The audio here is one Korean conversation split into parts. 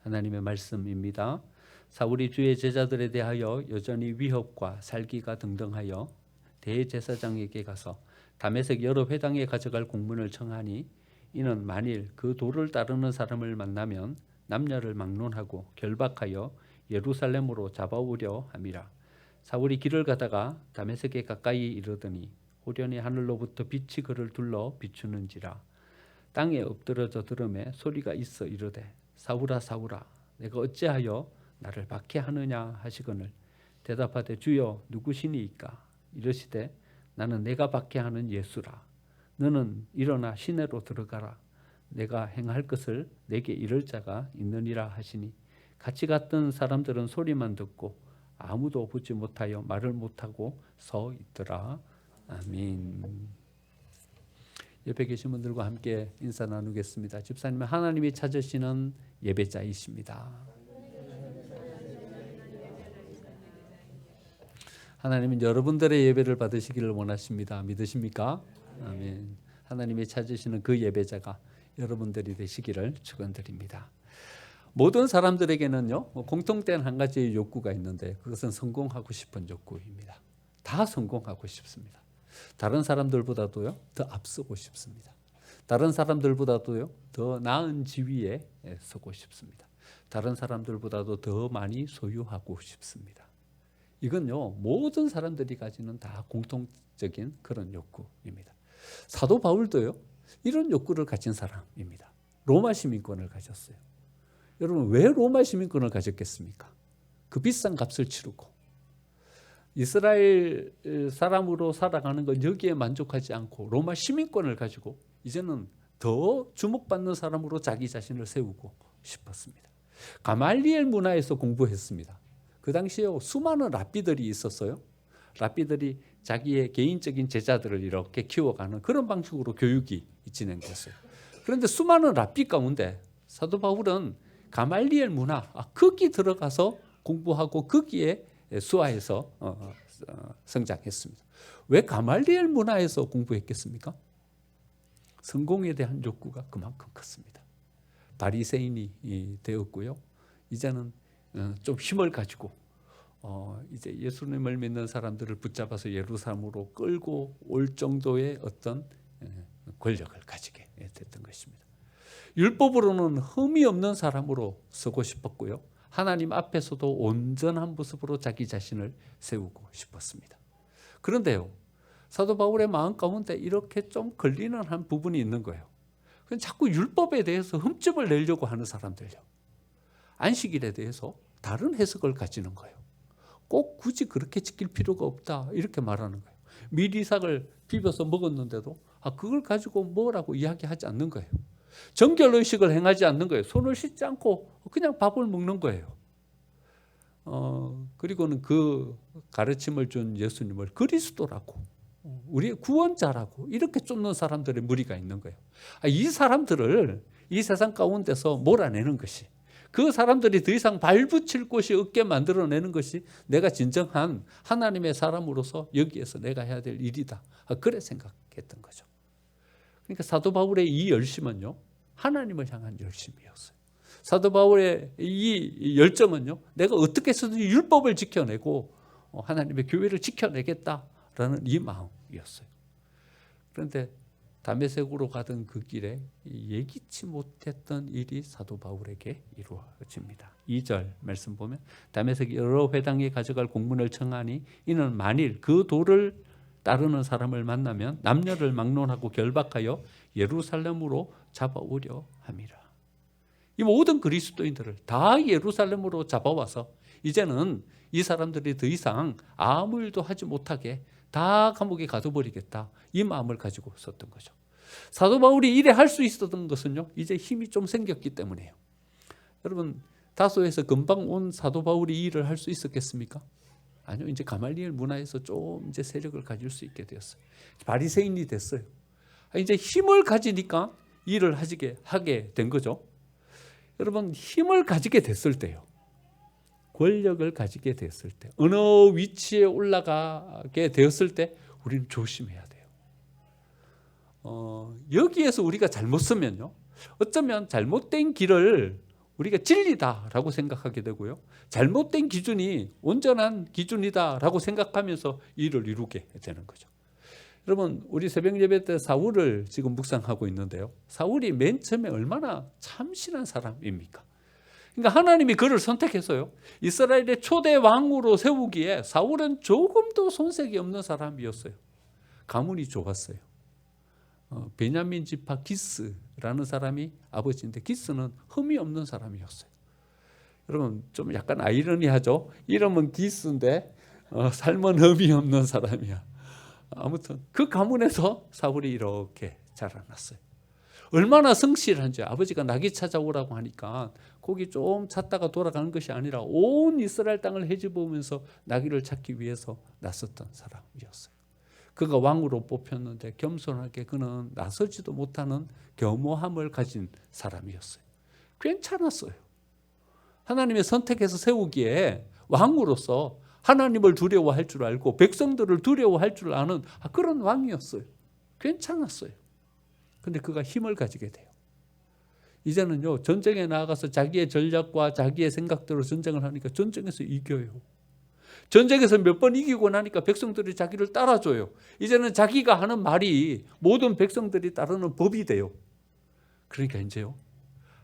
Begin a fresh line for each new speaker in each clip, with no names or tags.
하나님의 말씀입니다. 사울이 주의 제자들에 대하여 여전히 위협과 살기가 등등하여 대제사장에게 가서 다메섹 여러 회당에 가져갈 공문을 청하니 이는 만일 그 도를 따르는 사람을 만나면 남녀를 막론하고 결박하여 예루살렘으로 잡아오려 함이라. 사울이 길을 가다가 다메섹에 가까이 이르더니 호련히 하늘로부터 빛이 그를 둘러 비추는지라. 땅에 엎드러져 들음에 소리가 있어 이르되 사울아 사울아 내가 어찌하여 나를 박해하느냐 하시거늘 대답하되 주여 누구시니이까. 이르시되 나는 내가 박해하는 예수라. 너는 일어나 시내로 들어가라. 내가 행할 것을 내게 이를 자가 있느니라 하시니 같이 갔던 사람들은 소리만 듣고 아무도 보지 못하여 말을 못하고 서 있더라. 아멘. 옆에 계신 분들과 함께 인사 나누겠습니다. 집사님은 하나님이 찾으시는 예배자이십니다. 하나님은 여러분들의 예배를 받으시기를 원하십니다. 믿으십니까? 아멘. 하나님이 찾으시는 그 예배자가 여러분들이 되시기를 축원드립니다. 모든 사람들에게는요 공통된 한 가지 욕구가 있는데 그것은 성공하고 싶은 욕구입니다. 다 성공하고 싶습니다. 다른 사람들보다도요 더 앞서고 싶습니다. 다른 사람들보다도요 더 나은 지위에 서고 싶습니다. 다른 사람들보다도 더 많이 소유하고 싶습니다. 이건요 모든 사람들이 가지는 다 공통적인 그런 욕구입니다. 사도 바울도요 이런 욕구를 가진 사람입니다. 로마 시민권을 가졌어요. 여러분 왜 로마 시민권을 가졌겠습니까? 그 비싼 값을 치르고 이스라엘 사람으로 살아가는 건 여기에 만족하지 않고 로마 시민권을 가지고 이제는 더 주목받는 사람으로 자기 자신을 세우고 싶었습니다. 가말리엘 문화에서 공부했습니다. 그 당시에 수많은 랍비들이 있었어요. 랍비들이 자기의 개인적인 제자들을 이렇게 키워가는 그런 방식으로 교육이 진행됐어요. 그런데 수많은 랍비 가운데 사도 바울은 가말리엘 문화, 거기 들어가서 공부하고 거기에 수화해서 성장했습니다. 왜 가말리엘 문화에서 공부했겠습니까? 성공에 대한 욕구가 그만큼 컸습니다. 바리새인이 되었고요. 이제는 좀 힘을 가지고 이제 예수님을 믿는 사람들을 붙잡아서 예루살렘으로 끌고 올 정도의 어떤 권력을 가지게 됐던 것입니다. 율법으로는 흠이 없는 사람으로 서고 싶었고요. 하나님 앞에서도 온전한 모습으로 자기 자신을 세우고 싶었습니다. 그런데요, 사도 바울의 마음 가운데 이렇게 좀 걸리는 한 부분이 있는 거예요. 그건 자꾸 율법에 대해서 흠집을 내려고 하는 사람들요. 안식일에 대해서 다른 해석을 가지는 거예요. 꼭 굳이 그렇게 지킬 필요가 없다 이렇게 말하는 거예요. 밀이삭을 비벼서 먹었는데도 그걸 가지고 뭐라고 이야기하지 않는 거예요. 정결의식을 행하지 않는 거예요. 손을 씻지 않고 그냥 밥을 먹는 거예요. 그리고는 그 가르침을 준 예수님을 그리스도라고 우리의 구원자라고 이렇게 쫓는 사람들의 무리가 있는 거예요. 이 사람들을 이 세상 가운데서 몰아내는 것이 그 사람들이 더 이상 발붙일 곳이 없게 만들어내는 것이 내가 진정한 하나님의 사람으로서 여기에서 내가 해야 될 일이다. 그래 생각했던 거죠. 그러니까 사도 바울의 이 열심은요. 하나님을 향한 열심이었어요. 사도 바울의 이 열정은요. 내가 어떻게 해서든 율법을 지켜내고 하나님의 교회를 지켜내겠다라는 이 마음이었어요. 그런데 다메섹으로 가던 그 길에 예기치 못했던 일이 사도 바울에게 이루어집니다. 2절 말씀 보면 다메섹 여러 회당에 가져갈 공문을 청하니 이는 만일 그 도를 따르는 사람을 만나면 남녀를 막론하고 결박하여 예루살렘으로 잡아오려 함이라. 이 모든 그리스도인들을 다 예루살렘으로 잡아와서 이제는 이 사람들이 더 이상 아무 일도 하지 못하게 다 감옥에 가둬버리겠다. 이 마음을 가지고 썼던 거죠. 사도 바울이 이래 할 수 있었던 것은요. 이제 힘이 좀 생겼기 때문이에요. 여러분 다소에서 금방 온 사도 바울이 이 일을 할 수 있었겠습니까? 아니요. 이제 가말리엘 문화에서 좀 이제 세력을 가질 수 있게 되었어요. 바리새인이 됐어요. 이제 힘을 가지니까 일을 하게 된 거죠. 여러분 힘을 가지게 됐을 때요. 권력을 가지게 됐을 때 어느 위치에 올라가게 되었을 때 우리는 조심해야 돼요. 여기에서 우리가 잘못 서면요. 어쩌면 잘못된 길을 우리가 진리다라고 생각하게 되고요. 잘못된 기준이 온전한 기준이다라고 생각하면서 일을 이루게 되는 거죠. 여러분, 우리 새벽 예배 때 사울을 지금 묵상하고 있는데요. 사울이 맨 처음에 얼마나 참신한 사람입니까? 그러니까 하나님이 그를 선택해서요, 이스라엘의 초대 왕으로 세우기에 사울은 조금도 손색이 없는 사람이었어요. 가문이 좋았어요. 베냐민 지파 기스라는 사람이 아버지인데, 기스는 흠이 없는 사람이었어요. 여러분, 좀 약간 아이러니하죠. 이름은 기스인데 삶은 흠이 없는 사람이야. 아무튼 그 가문에서 사울이 이렇게 자라났어요. 얼마나 성실한지. 아버지가 나귀 찾아오라고 하니까 거기 좀 찾다가 돌아가는 것이 아니라 온 이스라엘 땅을 헤집으면서 나귀를 찾기 위해서 나섰던 사람이었어요. 그가 왕으로 뽑혔는데 겸손하게 그는 나서지도 못하는 겸허함을 가진 사람이었어요. 괜찮았어요. 하나님의 선택해서 세우기에 왕으로서 하나님을 두려워할 줄 알고 백성들을 두려워할 줄 아는 그런 왕이었어요. 괜찮았어요. 근데 그가 힘을 가지게 돼요. 이제는요, 전쟁에 나가서 자기의 전략과 자기의 생각대로 전쟁을 하니까 전쟁에서 이겨요. 전쟁에서 몇 번 이기고 나니까 백성들이 자기를 따라줘요. 이제는 자기가 하는 말이 모든 백성들이 따르는 법이 돼요. 그러니까 이제요,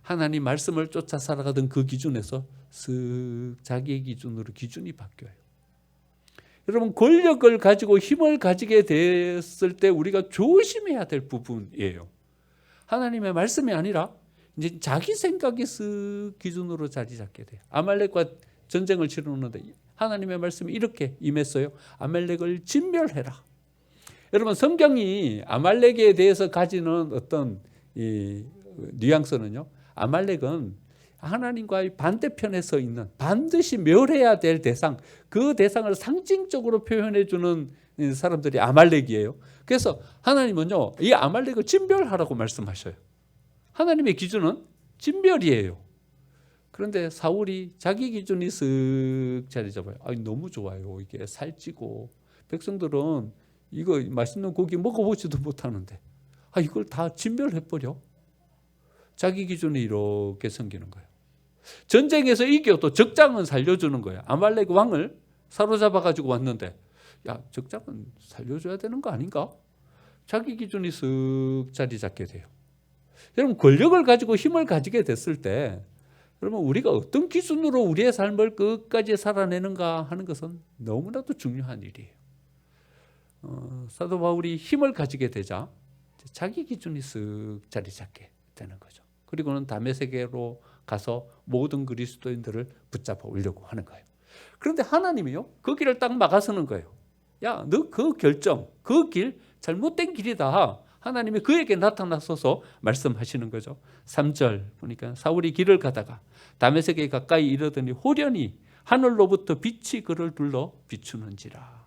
하나님 말씀을 쫓아 살아가던 그 기준에서 쓱 자기의 기준으로 기준이 바뀌어요. 여러분, 권력을 가지고 힘을 가지게 됐을 때 우리가 조심해야 될 부분이에요. 하나님의 말씀이 아니라 이제 자기 생각이 쓱 기준으로 자리 잡게 돼요. 아말렉과 전쟁을 치르는데 하나님의 말씀이 이렇게 임했어요. 아말렉을 진멸해라. 여러분, 성경이 아말렉에 대해서 가지는 어떤 이 뉘앙스는요, 아말렉은 하나님과의 반대편에 서 있는 반드시 멸해야 될 대상, 그 대상을 상징적으로 표현해 주는 사람들이 아말렉이에요. 그래서 하나님은요, 이 아말렉을 진멸하라고 말씀하셔요. 하나님의 기준은 진멸이에요. 그런데 사울이 자기 기준이 쓱 자리 잡아요. 너무 좋아요. 이게 살찌고 백성들은 이거 맛있는 고기 먹어보지도 못하는데 이걸 다 진멸해버려. 자기 기준이 이렇게 생기는 거예요. 전쟁에서 이겨도 적장은 살려주는 거예요. 아말렉 왕을 사로잡아가지고 왔는데, 야, 적장은 살려줘야 되는 거 아닌가? 자기 기준이 쓱 자리 잡게 돼요. 여러분, 권력을 가지고 힘을 가지게 됐을 때 여러분, 우리가 어떤 기준으로 우리의 삶을 끝까지 살아내는가 하는 것은 너무나도 중요한 일이에요. 사도 바울이 힘을 가지게 되자 자기 기준이 쓱 자리 잡게 되는 거죠. 그리고는 다메섹으로 가서 모든 그리스도인들을 붙잡아 오려고 하는 거예요. 그런데 하나님이요, 그 길을 딱 막아서는 거예요. 야, 너 그 결정, 그 길 잘못된 길이다. 하나님이 그에게 나타나서서 말씀하시는 거죠. 3절 보니까 사울이 길을 가다가 다메섹에 가까이 이르더니 호련히 하늘로부터 빛이 그를 둘러 비추는지라.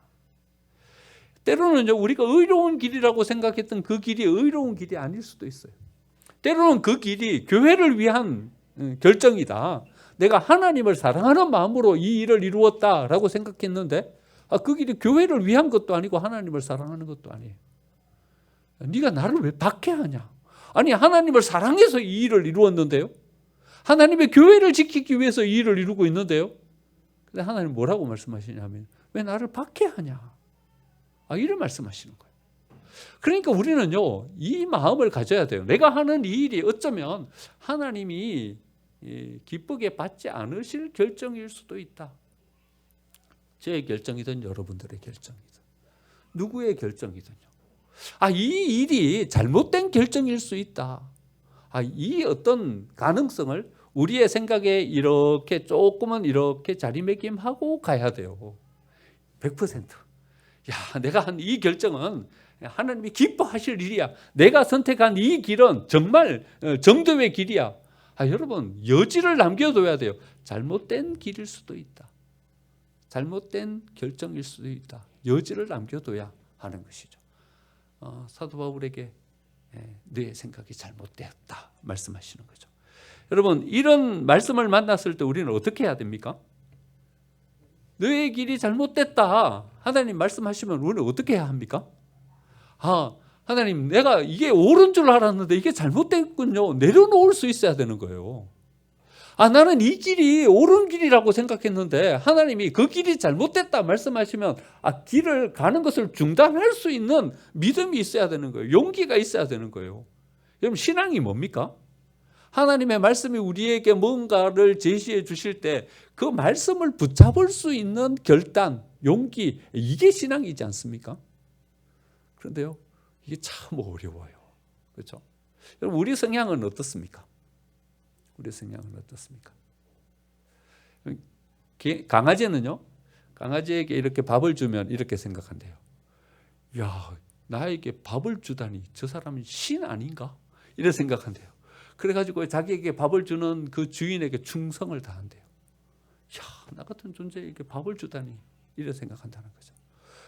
때로는요, 우리가 의로운 길이라고 생각했던 그 길이 의로운 길이 아닐 수도 있어요. 때로는 그 길이 교회를 위한 결정이다. 내가 하나님을 사랑하는 마음으로 이 일을 이루었다라고 생각했는데 그 길이 교회를 위한 것도 아니고 하나님을 사랑하는 것도 아니에요. 네가 나를 왜 박해하냐? 아니, 하나님을 사랑해서 이 일을 이루었는데요. 하나님의 교회를 지키기 위해서 이 일을 이루고 있는데요. 근데 하나님 뭐라고 말씀하시냐면 왜 나를 박해하냐? 이를 말씀하시는 거예요. 그러니까 우리는요, 이 마음을 가져야 돼요. 내가 하는 이 일이 어쩌면 하나님이 기쁘게 받지 않으실 결정일 수도 있다. 제 결정이든 여러분들의 결정이든 누구의 결정이든요. 이 일이 잘못된 결정일 수 있다. 이 어떤 가능성을 우리의 생각에 이렇게 조금은 이렇게 자리매김하고 가야 돼요. 100%. 야, 내가 한 이 결정은 하나님이 기뻐하실 일이야. 내가 선택한 이 길은 정말 정도의 길이야. 여러분, 여지를 남겨둬야 돼요. 잘못된 길일 수도 있다. 잘못된 결정일 수도 있다. 여지를 남겨둬야 하는 것이죠. 사도 바울에게 너의 생각이 잘못되었다 말씀하시는 거죠. 여러분, 이런 말씀을 만났을 때 우리는 어떻게 해야 됩니까? 너의 길이 잘못됐다 하나님 말씀하시면 우리는 어떻게 해야 합니까? 하나님, 내가 이게 옳은 줄 알았는데 이게 잘못됐군요. 내려놓을 수 있어야 되는 거예요. 나는 이 길이 옳은 길이라고 생각했는데 하나님이 그 길이 잘못됐다 말씀하시면 길을 가는 것을 중단할 수 있는 믿음이 있어야 되는 거예요. 용기가 있어야 되는 거예요. 여러분, 신앙이 뭡니까? 하나님의 말씀이 우리에게 뭔가를 제시해 주실 때 그 말씀을 붙잡을 수 있는 결단, 용기, 이게 신앙이지 않습니까? 그런데요, 이게 참 어려워요. 그렇죠? 여러분, 우리 성향은 어떻습니까? 우리 성향은 어떻습니까? 강아지는요, 강아지에게 이렇게 밥을 주면 이렇게 생각한대요. 야, 나에게 밥을 주다니 저 사람은 신 아닌가? 이렇게 생각한대요. 그래가지고 자기에게 밥을 주는 그 주인에게 충성을 다한대요. 야, 나 같은 존재에게 밥을 주다니 이렇게 생각한다는 거죠.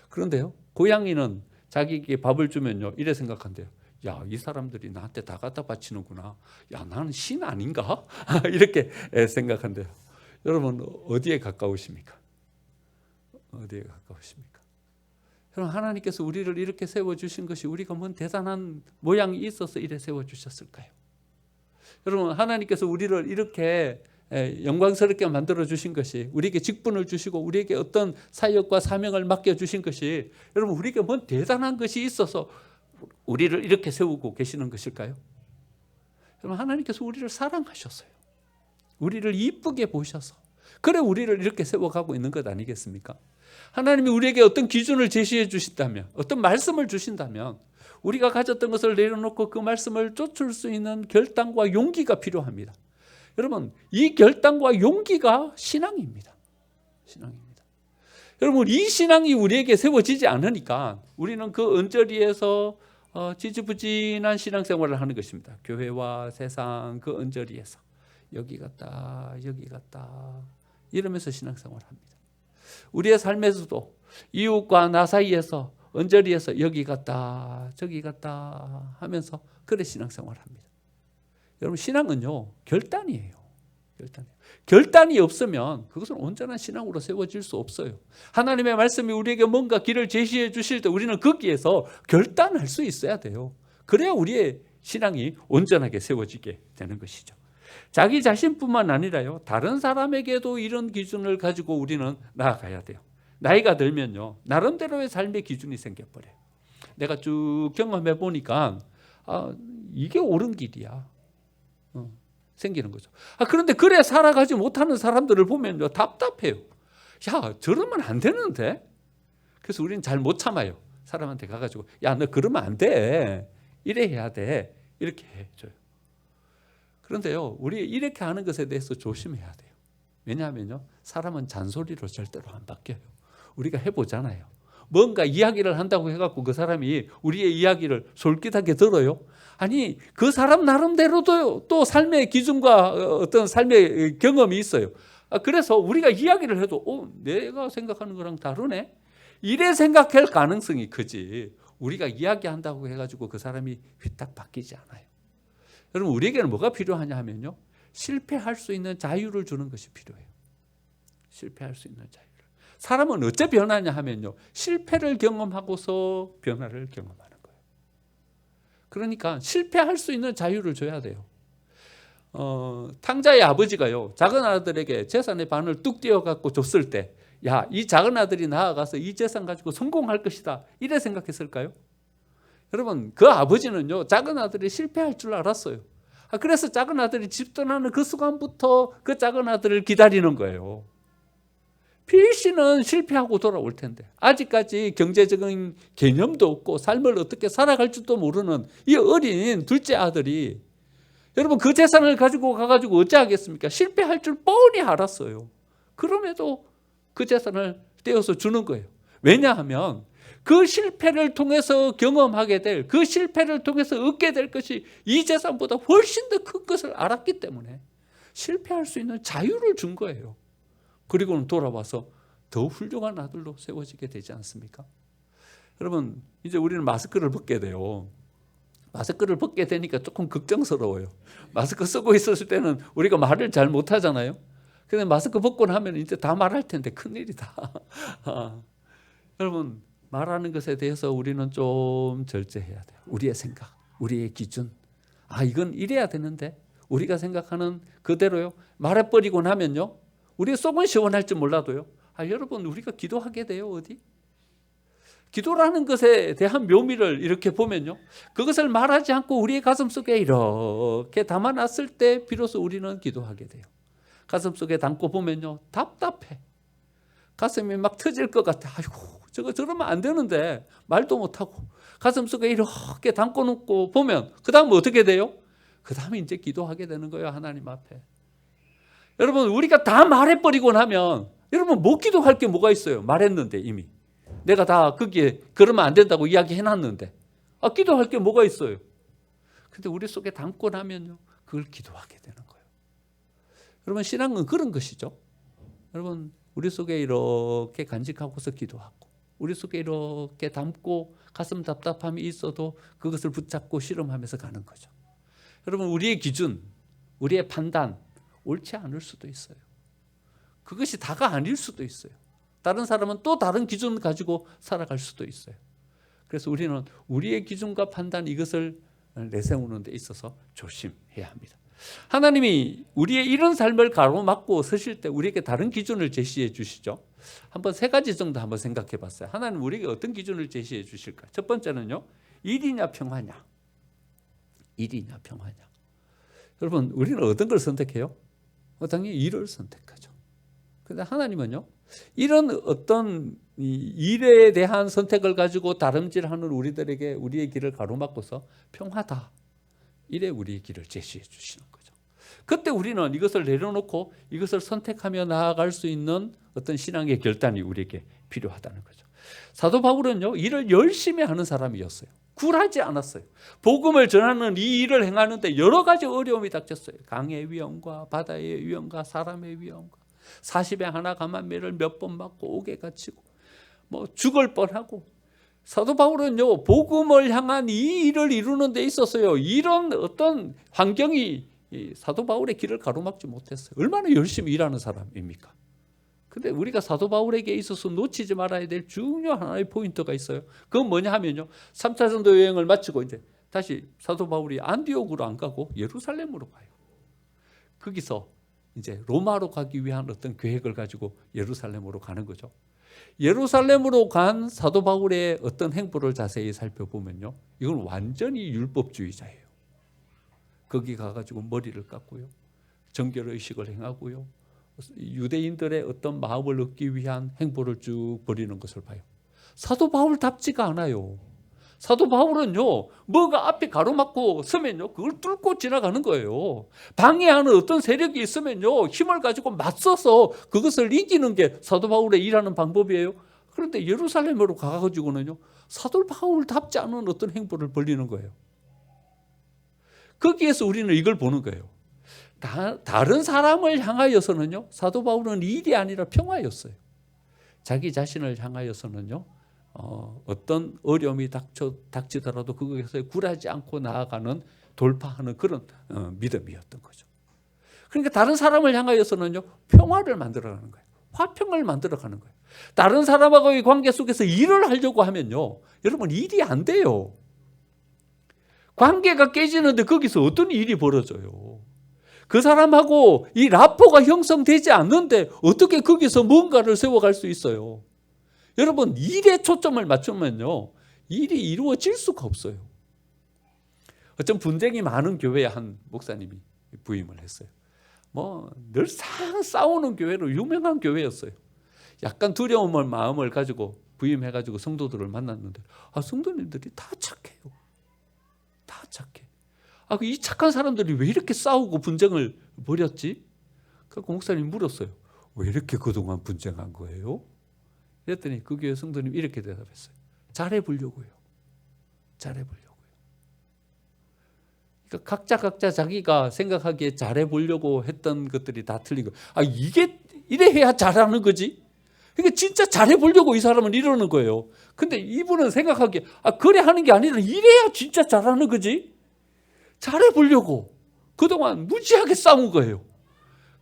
그런데요, 고양이는 자기에게 밥을 주면요, 이래 생각한대요. 야, 이 사람들이 나한테 다 갖다 바치는구나. 야, 나는 신 아닌가? 이렇게 생각한대요. 여러분, 어디에 가까우십니까? 어디에 가까우십니까? 여러분, 하나님께서 우리를 이렇게 세워주신 것이 우리가 뭔 대단한 모양이 있어서 이래 세워주셨을까요? 여러분, 하나님께서 우리를 이렇게 영광스럽게 만들어주신 것이, 우리에게 직분을 주시고 우리에게 어떤 사역과 사명을 맡겨주신 것이, 여러분, 우리에게 뭔 대단한 것이 있어서 우리를 이렇게 세우고 계시는 것일까요? 여러분, 하나님께서 우리를 사랑하셨어요. 우리를 이쁘게 보셔서, 그래 우리를 이렇게 세워가고 있는 것 아니겠습니까? 하나님이 우리에게 어떤 기준을 제시해 주신다면, 어떤 말씀을 주신다면 우리가 가졌던 것을 내려놓고 그 말씀을 쫓을 수 있는 결단과 용기가 필요합니다. 여러분, 이 결단과 용기가 신앙입니다. 신앙입니다. 여러분, 이 신앙이 우리에게 세워지지 않으니까 우리는 그 언저리에서 지지부진한 신앙생활을 하는 것입니다. 교회와 세상 그 언저리에서 여기 갔다 여기 갔다 이러면서 신앙생활합니다. 우리의 삶에서도 이웃과 나 사이에서 언저리에서 여기 갔다 저기 갔다 하면서 그래 신앙생활합니다. 여러분, 신앙은요, 결단이에요. 결단이 없으면 그것은 온전한 신앙으로 세워질 수 없어요. 하나님의 말씀이 우리에게 뭔가 길을 제시해 주실 때 우리는 거기에서 결단할 수 있어야 돼요. 그래야 우리의 신앙이 온전하게 세워지게 되는 것이죠. 자기 자신뿐만 아니라요, 다른 사람에게도 이런 기준을 가지고 우리는 나아가야 돼요. 나이가 들면요, 나름대로의 삶의 기준이 생겨버려요. 내가 쭉 경험해 보니까 이게 옳은 길이야. 생기는 거죠. 그런데 그래 살아가지 못하는 사람들을 보면요, 답답해요. 야, 저러면 안 되는데? 그래서 우리는 잘 못 참아요. 사람한테 가가지고, 야, 너 그러면 안 돼. 이래 해야 돼. 이렇게 해줘요. 그런데요, 우리 이렇게 하는 것에 대해서 조심해야 돼요. 왜냐하면요, 사람은 잔소리로 절대로 안 바뀌어요. 우리가 해보잖아요. 뭔가 이야기를 한다고 해갖고 그 사람이 우리의 이야기를 솔깃하게 들어요? 아니, 그 사람 나름대로도 또 삶의 기준과 어떤 삶의 경험이 있어요. 그래서 우리가 이야기를 해도 내가 생각하는 거랑 다르네? 이래 생각할 가능성이 크지, 우리가 이야기한다고 해가지고 그 사람이 휘딱 바뀌지 않아요. 여러분, 우리에게는 뭐가 필요하냐 하면요, 실패할 수 있는 자유를 주는 것이 필요해요. 실패할 수 있는 자유를. 사람은 어째 변하냐 하면요, 실패를 경험하고서 변화를 경험하는 거예요. 그러니까 실패할 수 있는 자유를 줘야 돼요. 탕자의 아버지가요, 작은 아들에게 재산의 반을 뚝 떼어갖고 줬을 때, 야, 이 작은 아들이 나아가서 이 재산 가지고 성공할 것이다, 이래 생각했을까요? 여러분, 그 아버지는요, 작은 아들이 실패할 줄 알았어요. 그래서 작은 아들이 집 떠나는 그 순간부터 그 작은 아들을 기다리는 거예요. 필시는 실패하고 돌아올 텐데, 아직까지 경제적인 개념도 없고 삶을 어떻게 살아갈 줄도 모르는 이 어린 둘째 아들이, 여러분, 그 재산을 가지고 가가지고 어찌 하겠습니까? 실패할 줄 뻔히 알았어요. 그럼에도 그 재산을 떼어서 주는 거예요. 왜냐하면 그 실패를 통해서 경험하게 될, 그 실패를 통해서 얻게 될 것이 이 재산보다 훨씬 더 큰 것을 알았기 때문에 실패할 수 있는 자유를 준 거예요. 그리고는 돌아와서 더 훌륭한 아들로 세워지게 되지 않습니까? 여러분, 이제 우리는 마스크를 벗게 돼요. 마스크를 벗게 되니까 조금 걱정스러워요. 마스크 쓰고 있었을 때는 우리가 말을 잘 못하잖아요. 근데 마스크 벗고 나면 이제 다 말할 텐데 큰일이다. 여러분, 말하는 것에 대해서 우리는 좀 절제해야 돼요. 우리의 생각, 우리의 기준. 이건 이래야 되는데, 우리가 생각하는 그대로요. 말해버리고 나면요. 우리의 속은 시원할지 몰라도요. 여러분 우리가 기도하게 돼요. 어디? 기도라는 것에 대한 묘미를 이렇게 보면요. 그것을 말하지 않고 우리의 가슴속에 이렇게 담아놨을 때 비로소 우리는 기도하게 돼요. 가슴속에 담고 보면요. 답답해. 가슴이 막 터질 것 같아. 아이고 저러면 안 되는데 말도 못하고 가슴속에 이렇게 담고 놓고 보면 그 다음 어떻게 돼요? 그 다음에 이제 기도하게 되는 거예요. 하나님 앞에. 여러분 우리가 다 말해버리고 나면 여러분 못 기도할 게 뭐가 있어요? 말했는데 이미. 내가 다 거기에 그러면 안 된다고 이야기해놨는데 기도할 게 뭐가 있어요? 근데 우리 속에 담고 나면요. 그걸 기도하게 되는 거예요. 여러분 신앙은 그런 것이죠. 여러분 우리 속에 이렇게 간직하고서 기도하고 우리 속에 이렇게 담고 가슴 답답함이 있어도 그것을 붙잡고 실험하면서 가는 거죠. 여러분 우리의 기준, 우리의 판단 옳지 않을 수도 있어요. 그것이 다가 아닐 수도 있어요. 다른 사람은 또 다른 기준을 가지고 살아갈 수도 있어요. 그래서 우리는 우리의 기준과 판단 이것을 내세우는 데 있어서 조심해야 합니다. 하나님이 우리의 이런 삶을 가로막고 서실 때 우리에게 다른 기준을 제시해 주시죠. 한번 세 가지 정도 한번 생각해 봤어요. 하나님 우리에게 어떤 기준을 제시해 주실까? 첫 번째는요. 일이냐 평화냐. 일이냐 평화냐. 여러분 우리는 어떤 걸 선택해요? 당연히 일을 선택하죠. 그런데 하나님은요. 이런 어떤 일에 대한 선택을 가지고 다름질하는 우리들에게 우리의 길을 가로막고서 평화다. 이래 우리의 길을 제시해 주시는 거죠. 그때 우리는 이것을 내려놓고 이것을 선택하며 나아갈 수 있는 어떤 신앙의 결단이 우리에게 필요하다는 거죠. 사도 바울은요. 일을 열심히 하는 사람이었어요. 굴하지 않았어요. 복음을 전하는 이 일을 행하는데 여러 가지 어려움이 닥쳤어요. 강의 위험과 바다의 위험과 사람의 위험과 40에 하나 감한매를 몇 번 맞고 옥에 갇히고 뭐 죽을 뻔하고 사도 바울은요 복음을 향한 이 일을 이루는 데 있어서요 이런 어떤 환경이 사도 바울의 길을 가로막지 못했어요. 얼마나 열심히 일하는 사람입니까? 근데 우리가 사도 바울에게 있어서 놓치지 말아야 될 중요한 하나의 포인트가 있어요. 그건 뭐냐 하면요 3차 전도 여행을 마치고 이제 다시 사도 바울이 안디옥으로 안 가고 예루살렘으로 가요. 거기서 이제 로마로 가기 위한 어떤 계획을 가지고 예루살렘으로 가는 거죠. 예루살렘으로 간 사도 바울의 어떤 행보를 자세히 살펴보면요. 이건 완전히 율법주의자예요. 거기 가가지고 머리를 깎고요. 정결의식을 행하고요. 유대인들의 어떤 마음을 얻기 위한 행보를 쭉 벌이는 것을 봐요. 사도 바울답지가 않아요. 사도 바울은요, 뭐가 앞에 가로막고 서면요, 그걸 뚫고 지나가는 거예요. 방해하는 어떤 세력이 있으면요, 힘을 가지고 맞서서 그것을 이기는 게 사도 바울의 일하는 방법이에요. 그런데 예루살렘으로 가가지고는요, 사도 바울답지 않은 어떤 행보를 벌이는 거예요. 거기에서 우리는 이걸 보는 거예요. 다른 사람을 향하여서는요, 사도 바울은 일이 아니라 평화였어요. 자기 자신을 향하여서는요, 어떤 어려움이 닥치더라도 그것에 굴하지 않고 나아가는 돌파하는 그런 믿음이었던 거죠. 그러니까 다른 사람을 향하여서는요 평화를 만들어가는 거예요. 화평을 만들어가는 거예요. 다른 사람하고의 관계 속에서 일을 하려고 하면요 여러분 일이 안 돼요. 관계가 깨지는데 거기서 어떤 일이 벌어져요. 그 사람하고 이 라포가 형성되지 않는데 어떻게 거기서 뭔가를 세워갈 수 있어요. 여러분 일에 초점을 맞추면요 일이 이루어질 수가 없어요. 어떤 분쟁이 많은 교회에 한 목사님이 부임을 했어요. 뭐 늘상 싸우는 교회로 유명한 교회였어요. 약간 두려움을 마음을 가지고 부임해가지고 성도들을 만났는데 성도님들이 다 착해요. 다 착해. 이 착한 사람들이 왜 이렇게 싸우고 분쟁을 벌였지? 그래서 목사님이 물었어요. 왜 이렇게 그동안 분쟁한 거예요? 그랬더니 그 교회 성도님이 이렇게 대답했어요. 잘해보려고요. 잘해보려고요. 그러니까 각자 자기가 생각하기에 잘해보려고 했던 것들이 다 틀린 거예요. 이게 이래 해야 잘하는 거지? 그러니까 진짜 잘해보려고 이 사람은 이러는 거예요. 근데 이분은 생각하기에 그래 하는 게 아니라 이래야 진짜 잘하는 거지? 잘해보려고 그동안 무지하게 싸운 거예요.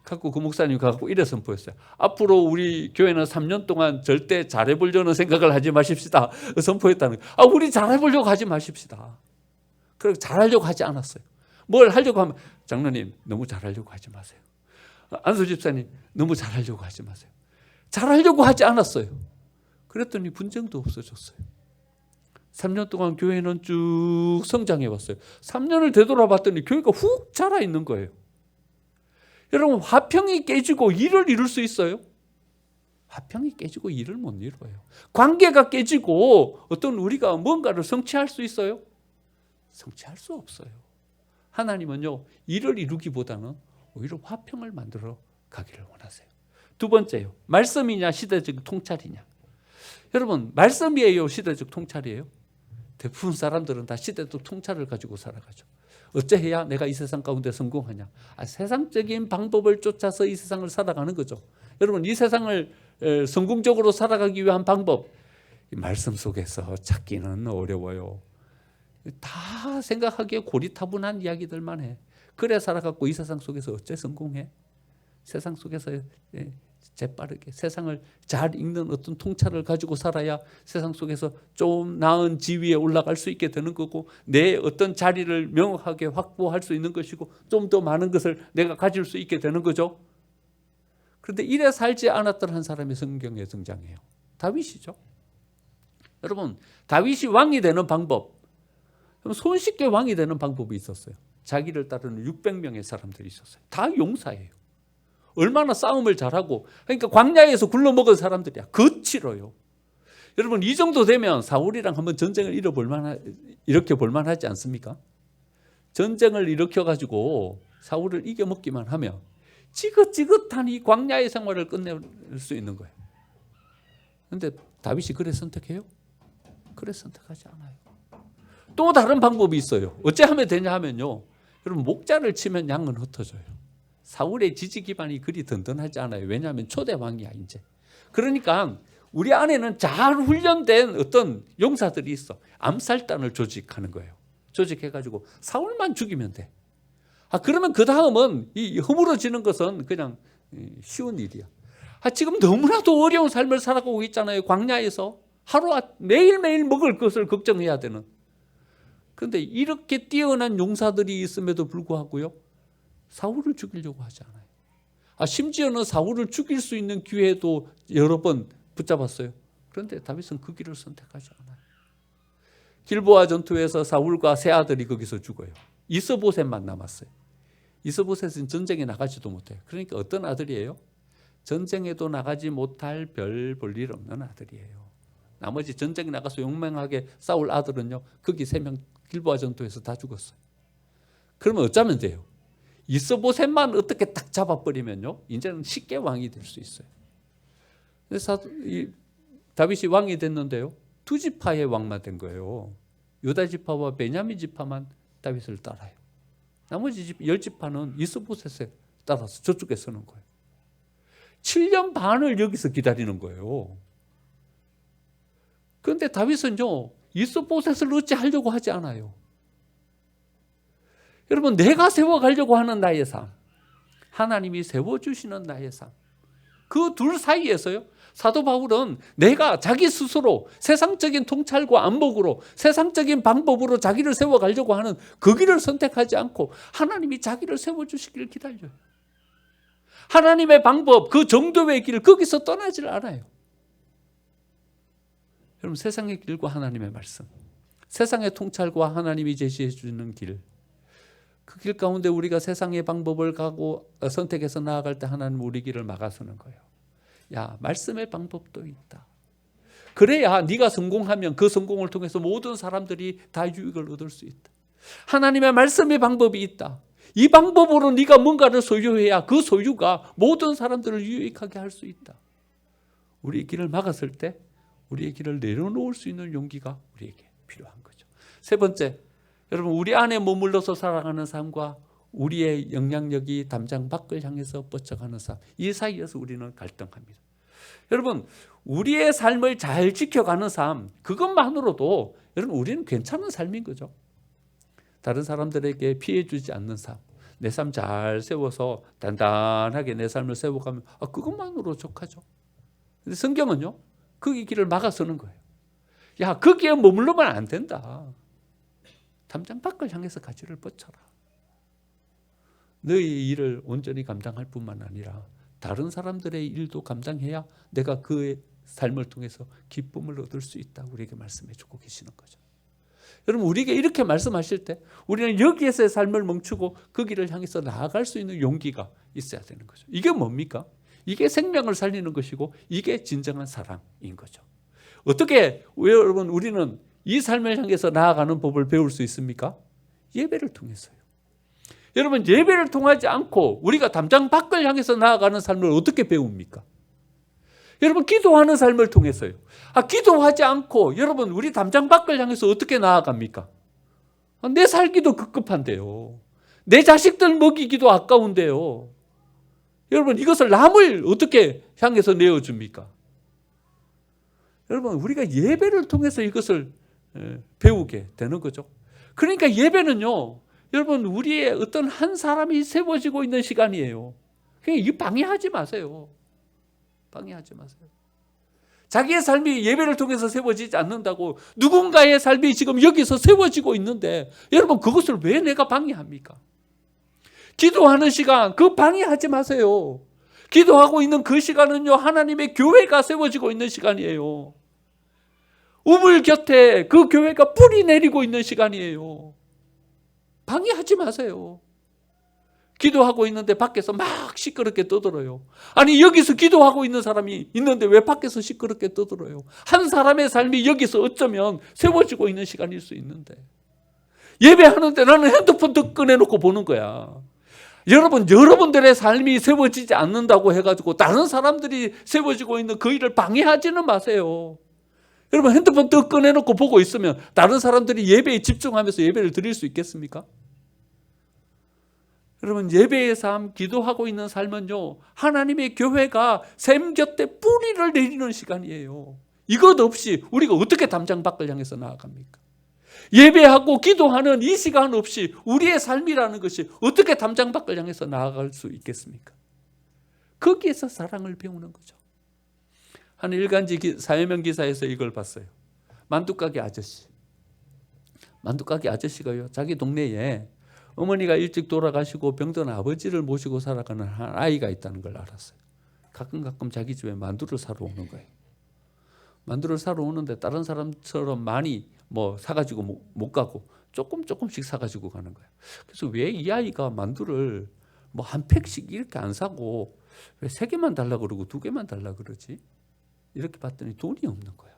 갖고 그 목사님 갖고 이래 선포했어요. 앞으로 우리 교회는 3년 동안 절대 잘해보려는 생각을 하지 마십시다. 선포했다는 거예요. 우리 잘해보려고 하지 마십시다. 그래서 잘하려고 하지 않았어요. 뭘 하려고 하면 장로님 너무 잘하려고 하지 마세요. 안수 집사님 너무 잘하려고 하지 마세요. 잘하려고 하지 않았어요. 그랬더니 분쟁도 없어졌어요. 3년 동안 교회는 쭉 성장해 왔어요. 3년을 되돌아봤더니 교회가 훅 자라 있는 거예요. 여러분 화평이 깨지고 일을 이룰 수 있어요? 화평이 깨지고 일을 못 이루어요. 관계가 깨지고 어떤 우리가 뭔가를 성취할 수 있어요? 성취할 수 없어요. 하나님은요 일을 이루기보다는 오히려 화평을 만들어 가기를 원하세요. 두 번째요. 말씀이냐 시대적 통찰이냐. 여러분 말씀이에요 시대적 통찰이에요? 대부분 사람들은 다 시대적 통찰을 가지고 살아가죠. 어찌해야 내가 이 세상 가운데 성공하냐. 세상적인 방법을 쫓아서 이 세상을 살아가는 거죠. 여러분 이 세상을 성공적으로 살아가기 위한 방법 말씀 속에서 찾기는 어려워요. 다 생각하기에 고리타분한 이야기들만 해. 그래 살아갖고 이 세상 속에서 어째 성공해? 세상 속에서 재빠르게 세상을 잘 읽는 어떤 통찰을 가지고 살아야 세상 속에서 좀 나은 지위에 올라갈 수 있게 되는 거고 내 어떤 자리를 명확하게 확보할 수 있는 것이고 좀 더 많은 것을 내가 가질 수 있게 되는 거죠. 그런데 이래 살지 않았던 한 사람이 성경에 등장해요. 다윗이죠. 여러분 다윗이 왕이 되는 방법 손쉽게 왕이 되는 방법이 있었어요. 자기를 따르는 600명의 사람들이 있었어요. 다 용사예요. 얼마나 싸움을 잘하고 그러니까 광야에서 굴러먹은 사람들이야. 거칠어요. 여러분 이 정도 되면 사울이랑 한번 전쟁을 일으켜 볼 만하지 않습니까? 전쟁을 일으켜가지고 사울을 이겨먹기만 하면 지긋지긋한 이 광야의 생활을 끝낼 수 있는 거예요. 그런데 다윗이 그래 선택해요? 그래 선택하지 않아요. 또 다른 방법이 있어요. 어찌 하면 되냐 하면요. 여러분 목자를 치면 양은 흩어져요. 사울의 지지 기반이 그리 든든하지 않아요. 왜냐하면 초대 왕이야 이제. 그러니까 우리 안에는 잘 훈련된 어떤 용사들이 있어. 암살단을 조직하는 거예요. 조직해가지고 사울만 죽이면 돼. 그러면 그 다음은 이 허물어지는 것은 그냥 쉬운 일이야. 지금 너무나도 어려운 삶을 살아가고 있잖아요. 광야에서 매일매일 먹을 것을 걱정해야 되는. 그런데 이렇게 뛰어난 용사들이 있음에도 불구하고요. 사울을 죽이려고 하지 않아요. 심지어는 사울을 죽일 수 있는 기회도 여러 번 붙잡았어요. 그런데 다윗은 그 길을 선택하지 않아요. 길보아 전투에서 사울과 세 아들이 거기서 죽어요. 이스보셋만 남았어요. 이스보셋은 전쟁에 나가지도 못해요. 그러니까 어떤 아들이에요? 전쟁에도 나가지 못할 별 볼 일 없는 아들이에요. 나머지 전쟁에 나가서 용맹하게 싸울 아들은요. 거기 3명 길보아 전투에서 다 죽었어요. 그러면 어쩌면 돼요? 이스보셋만 어떻게 딱 잡아버리면요. 이제는 쉽게 왕이 될 수 있어요. 그래서 다윗이 왕이 됐는데요. 2지파의 왕만 된 거예요. 유다 지파와 베냐민 지파만 다윗을 따라요. 나머지 10지파는 이스보셋에 따라서 저쪽에 서는 거예요. 7년 반을 여기서 기다리는 거예요. 그런데 다윗은요. 이스보셋을 어찌하려고 하지 않아요. 여러분 내가 세워가려고 하는 나의 삶 하나님이 세워주시는 나의 삶 그 둘 사이에서요. 사도 바울은 내가 자기 스스로 세상적인 통찰과 안목으로 세상적인 방법으로 자기를 세워가려고 하는 그 길을 선택하지 않고 하나님이 자기를 세워주시기를 기다려요. 하나님의 방법 그 정도의 길 거기서 떠나질 않아요. 여러분 세상의 길과 하나님의 말씀 세상의 통찰과 하나님이 제시해 주는 길 그 길 가운데 우리가 세상의 방법을 가고 선택해서 나아갈 때 하나님 우리 길을 막아서는 거예요. 야 말씀의 방법도 있다. 그래야 네가 성공하면 그 성공을 통해서 모든 사람들이 다 유익을 얻을 수 있다. 하나님의 말씀의 방법이 있다. 이 방법으로 네가 뭔가를 소유해야 그 소유가 모든 사람들을 유익하게 할 수 있다. 우리의 길을 막았을 때 우리의 길을 내려놓을 수 있는 용기가 우리에게 필요한 거죠. 세 번째 여러분 우리 안에 머물러서 살아가는 삶과 우리의 영향력이 담장 밖을 향해서 뻗쳐가는 삶 이 사이에서 우리는 갈등합니다. 여러분 우리의 삶을 잘 지켜가는 삶 그것만으로도 여러분 우리는 괜찮은 삶인 거죠. 다른 사람들에게 피해 주지 않는 삶 내 삶 잘 세워서 단단하게 내 삶을 세워가면 그것만으로 족하죠. 근데 성경은요 그 길을 막아서는 거예요. 야 거기에 머물러면 안 된다. 담장 밖을 향해서 가지를 뻗쳐라. 너의 일을 온전히 감당할 뿐만 아니라 다른 사람들의 일도 감당해야 내가 그의 삶을 통해서 기쁨을 얻을 수 있다. 우리에게 말씀해 주고 계시는 거죠. 여러분, 우리에게 이렇게 말씀하실 때 우리는 여기에서의 삶을 멈추고 그 길을 향해서 나아갈 수 있는 용기가 있어야 되는 거죠. 이게 뭡니까? 이게 생명을 살리는 것이고 이게 진정한 사랑인 거죠. 어떻게 여러분 우리는 이 삶을 향해서 나아가는 법을 배울 수 있습니까? 예배를 통해서요. 여러분, 예배를 통하지 않고 우리가 담장 밖을 향해서 나아가는 삶을 어떻게 배웁니까? 여러분, 기도하는 삶을 통해서요. 기도하지 않고 여러분 우리 담장 밖을 향해서 어떻게 나아갑니까? 내 살기도 급급한데요. 내 자식들 먹이기도 아까운데요. 여러분, 이것을 남을 어떻게 향해서 내어줍니까? 여러분, 우리가 예배를 통해서 이것을 배우게 되는 거죠. 그러니까 예배는요, 여러분, 우리의 어떤 한 사람이 세워지고 있는 시간이에요. 그러니까 방해하지 마세요. 방해하지 마세요. 자기의 삶이 예배를 통해서 세워지지 않는다고 누군가의 삶이 지금 여기서 세워지고 있는데 여러분, 그것을 왜 내가 방해합니까? 기도하는 시간, 그 방해하지 마세요. 기도하고 있는 그 시간은요, 하나님의 교회가 세워지고 있는 시간이에요. 우물 곁에 그 교회가 뿌리 내리고 있는 시간이에요. 방해하지 마세요. 기도하고 있는데 밖에서 막 시끄럽게 떠들어요. 아니, 여기서 기도하고 있는 사람이 있는데 왜 밖에서 시끄럽게 떠들어요? 한 사람의 삶이 여기서 어쩌면 세워지고 있는 시간일 수 있는데, 예배하는데 나는 핸드폰도 꺼내놓고 보는 거야. 여러분, 여러분들의 삶이 세워지지 않는다고 해가지고 다른 사람들이 세워지고 있는 그 일을 방해하지는 마세요. 여러분, 핸드폰 또 꺼내놓고 보고 있으면 다른 사람들이 예배에 집중하면서 예배를 드릴 수 있겠습니까? 여러분, 예배의 삶, 기도하고 있는 삶은요, 하나님의 교회가 샘 곁에 뿌리를 내리는 시간이에요. 이것 없이 우리가 어떻게 담장 밖을 향해서 나아갑니까? 예배하고 기도하는 이 시간 없이 우리의 삶이라는 것이 어떻게 담장 밖을 향해서 나아갈 수 있겠습니까? 거기에서 사랑을 배우는 거죠. 한 일간지 사회명 기사에서 이걸 봤어요. 만두가게 아저씨. 만두가게 아저씨가요, 자기 동네에 어머니가 일찍 돌아가시고 병든 아버지를 모시고 살아가는 한 아이가 있다는 걸 알았어요. 가끔 자기 집에 만두를 사러 오는 거예요. 만두를 사러 오는데 다른 사람처럼 많이 사가지고 못 가고 조금씩 사가지고 가는 거예요. 그래서 왜 이 아이가 만두를 한 팩씩 이렇게 안 사고 왜 3개만 달라 그러고 2개만 달라 그러지? 이렇게 봤더니 돈이 없는 거예요.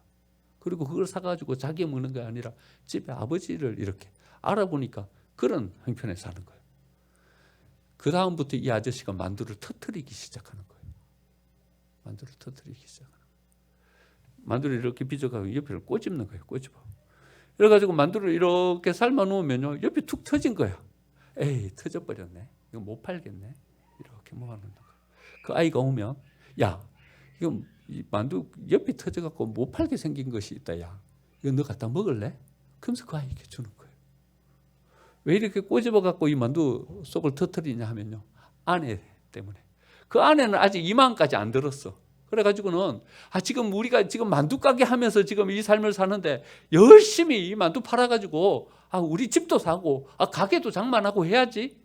그리고 그걸 사가지고 자기 먹는 게 아니라 집에 아버지를 이렇게 알아보니까 그런 형편에 사는 거예요. 그 다음부터 이 아저씨가 만두를 터뜨리기 시작하는 거예요. 만두를 터뜨리기 시작하는 거예요. 만두를 이렇게 빚어가고 옆에를 꼬집는 거예요. 꼬집어. 그래가지고 만두를 이렇게 삶아 놓으면요, 옆에 툭 터진 거야. 에이, 터져버렸네. 이거 못 팔겠네. 이렇게 모아놓는 거예요. 그 아이가 오면, 야, 이거 이 만두 옆에 터져갖고 못 팔게 생긴 것이 있다. 야, 이거 너 갖다 먹을래? 그러면서 그 아이에게 주는 거예요. 왜 이렇게 꼬집어갖고 이 만두 속을 터뜨리냐 하면요, 아내 때문에. 그 아내는 아직 이마음까지 안 들었어. 그래가지고는 지금 우리가 지금 만두 가게 하면서 지금 이 삶을 사는데 열심히 이 만두 팔아가지고 우리 집도 사고 가게도 장만하고 해야지.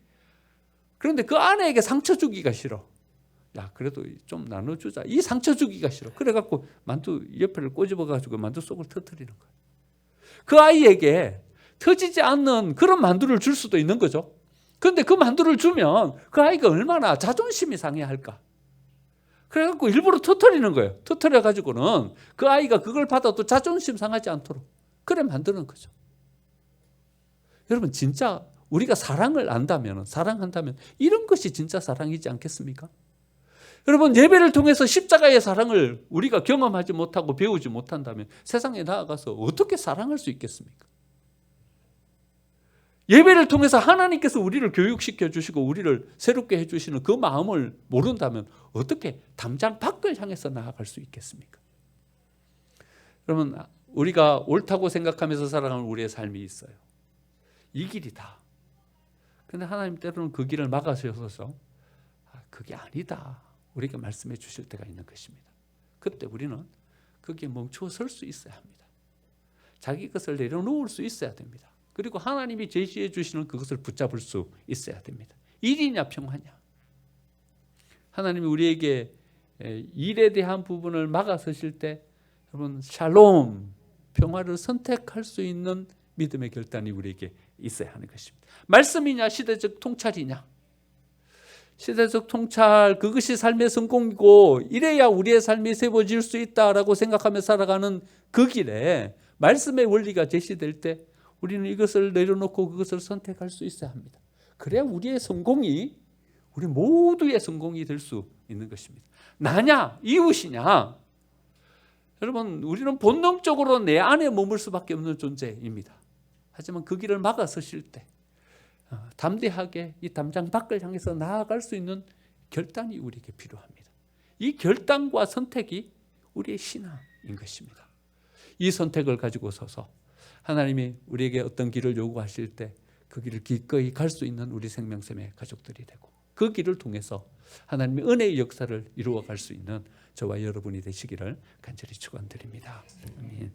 그런데 그 아내에게 상처 주기가 싫어. 야, 그래도 좀 나눠주자. 이 상처 주기가 싫어. 그래갖고 만두 옆에를 꼬집어가지고 만두 속을 터뜨리는 거야. 그 아이에게 터지지 않는 그런 만두를 줄 수도 있는 거죠. 그런데 그 만두를 주면 그 아이가 얼마나 자존심이 상해할까. 그래갖고 일부러 터뜨리는 거예요. 터뜨려가지고는 그 아이가 그걸 받아도 자존심 상하지 않도록 그래 만드는 거죠. 여러분, 진짜 우리가 사랑한다면 이런 것이 진짜 사랑이지 않겠습니까? 여러분, 예배를 통해서 십자가의 사랑을 우리가 경험하지 못하고 배우지 못한다면 세상에 나아가서 어떻게 사랑할 수 있겠습니까? 예배를 통해서 하나님께서 우리를 교육시켜 주시고 우리를 새롭게 해주시는 그 마음을 모른다면 어떻게 담장 밖을 향해서 나아갈 수 있겠습니까? 여러분, 우리가 옳다고 생각하면서 살아가는 우리의 삶이 있어요. 이 길이다. 그런데 하나님 때로는 그 길을 막아주셔서 그게 아니다, 우리에게 말씀해 주실 때가 있는 것입니다. 그때 우리는 거기에 멈추어 설 수 있어야 합니다. 자기 것을 내려놓을 수 있어야 됩니다. 그리고 하나님이 제시해 주시는 그것을 붙잡을 수 있어야 됩니다. 일이냐 평화냐. 하나님이 우리에게 일에 대한 부분을 막아서실 때 여러분 샬롬 평화를 선택할 수 있는 믿음의 결단이 우리에게 있어야 하는 것입니다. 말씀이냐 시대적 통찰이냐. 시대적 통찰 그것이 삶의 성공이고 이래야 우리의 삶이 세워질 수 있다라고 생각하며 살아가는 그 길에 말씀의 원리가 제시될 때 우리는 이것을 내려놓고 그것을 선택할 수 있어야 합니다. 그래야 우리의 성공이 우리 모두의 성공이 될 수 있는 것입니다. 나냐 이웃이냐. 여러분 우리는 본능적으로 내 안에 머물 수밖에 없는 존재입니다. 하지만 그 길을 막아서실 때 담대하게 이 담장 밖을 향해서 나아갈 수 있는 결단이 우리에게 필요합니다. 이 결단과 선택이 우리의 신앙인 것입니다. 이 선택을 가지고 서서 하나님이 우리에게 어떤 길을 요구하실 때 그 길을 기꺼이 갈 수 있는 우리 생명샘의 가족들이 되고 그 길을 통해서 하나님의 은혜의 역사를 이루어갈 수 있는 저와 여러분이 되시기를 간절히 축원드립니다. 아멘.